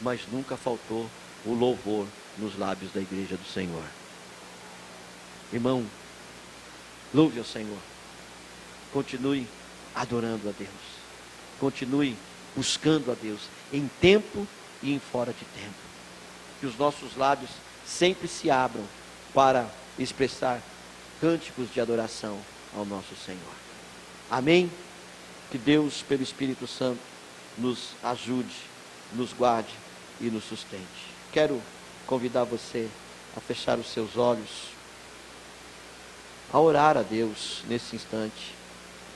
mas nunca faltou o louvor nos lábios da igreja do Senhor. Irmão, louve ao Senhor, continue adorando a Deus, continue buscando a Deus, em tempo e em fora de tempo. Que os nossos lábios sempre se abram para expressar cânticos de adoração ao nosso Senhor. Amém? Que Deus, pelo Espírito Santo, nos ajude, nos guarde e nos sustente. Quero convidar você a fechar os seus olhos, a orar a Deus nesse instante,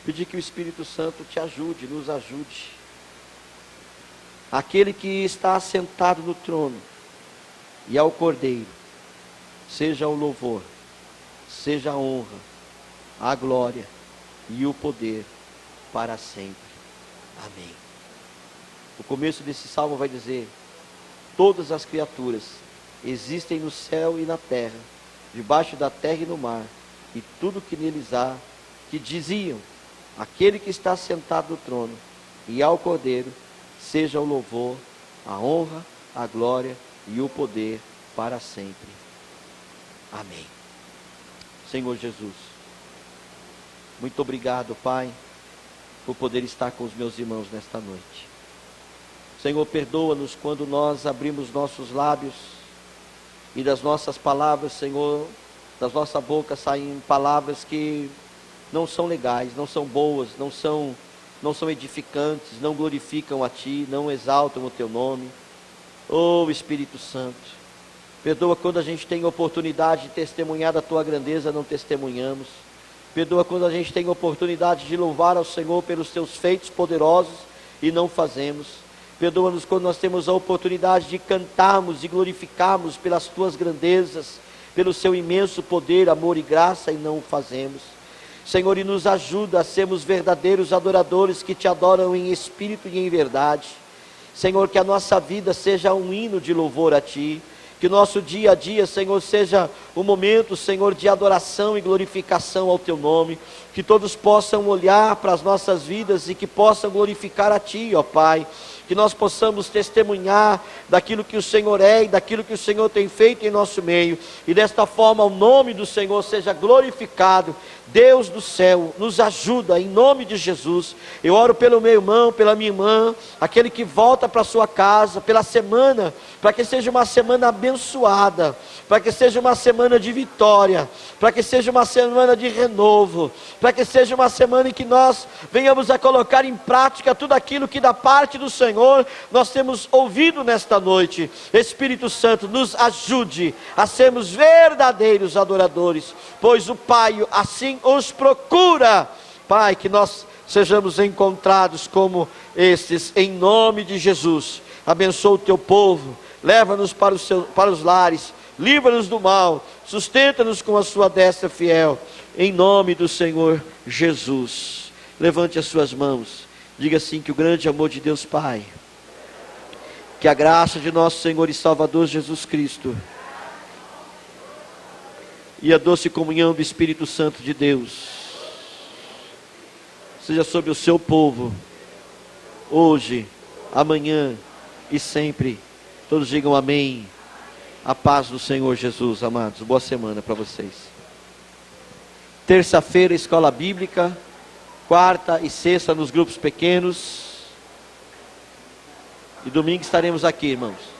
pedir que o Espírito Santo te ajude, nos ajude. Aquele que está assentado no trono e ao Cordeiro, seja o louvor, seja a honra, a glória e o poder para sempre. Amém. O começo desse salmo vai dizer: todas as criaturas existem no céu e na terra, debaixo da terra e no mar, e tudo que neles há, que diziam: aquele que está sentado no trono e ao Cordeiro, seja o louvor, a honra, a glória e o poder para sempre. Amém. Senhor Jesus, muito obrigado, Pai, por poder estar com os meus irmãos nesta noite. Senhor, perdoa-nos quando nós abrimos nossos lábios e das nossas palavras, Senhor, das nossa boca saem palavras que não são legais, não são boas, não são edificantes, não glorificam a Ti, não exaltam o Teu nome. Oh Espírito Santo, perdoa quando a gente tem oportunidade de testemunhar da Tua grandeza, não testemunhamos. Perdoa quando a gente tem oportunidade de louvar ao Senhor pelos Teus feitos poderosos e não fazemos. Perdoa-nos quando nós temos a oportunidade de cantarmos e glorificarmos pelas Tuas grandezas, pelo Seu imenso poder, amor e graça, e não o fazemos. Senhor, e nos ajuda a sermos verdadeiros adoradores que Te adoram em espírito e em verdade. Senhor, que a nossa vida seja um hino de louvor a Ti, que o nosso dia a dia, Senhor, seja um momento, Senhor, de adoração e glorificação ao Teu nome, que todos possam olhar para as nossas vidas e que possam glorificar a Ti, ó Pai, que nós possamos testemunhar daquilo que o Senhor é e daquilo que o Senhor tem feito em nosso meio, e desta forma o nome do Senhor seja glorificado. Deus do céu, nos ajuda em nome de Jesus. Eu oro pelo meu irmão, pela minha irmã, aquele que volta para sua casa, pela semana, para que seja uma semana abençoada, para que seja uma semana de vitória, para que seja uma semana de renovo, para que seja uma semana em que nós venhamos a colocar em prática tudo aquilo que da parte do Senhor nós temos ouvido nesta noite. Espírito Santo, nos ajude a sermos verdadeiros adoradores, pois o Pai assim os procura. Pai, que nós sejamos encontrados como estes, em nome de Jesus. Abençoa o Teu povo, leva-nos para os lares, livra-nos do mal, sustenta-nos com a Sua destra fiel, em nome do Senhor Jesus. Levante as suas mãos, diga assim: que o grande amor de Deus Pai, que a graça de nosso Senhor e Salvador Jesus Cristo, e a doce comunhão do Espírito Santo de Deus seja sobre o seu povo, hoje, amanhã e sempre. Todos digam amém. A paz do Senhor Jesus, amados. Boa semana para vocês. Terça-feira, escola bíblica. Quarta e sexta nos grupos pequenos. E domingo estaremos aqui, irmãos.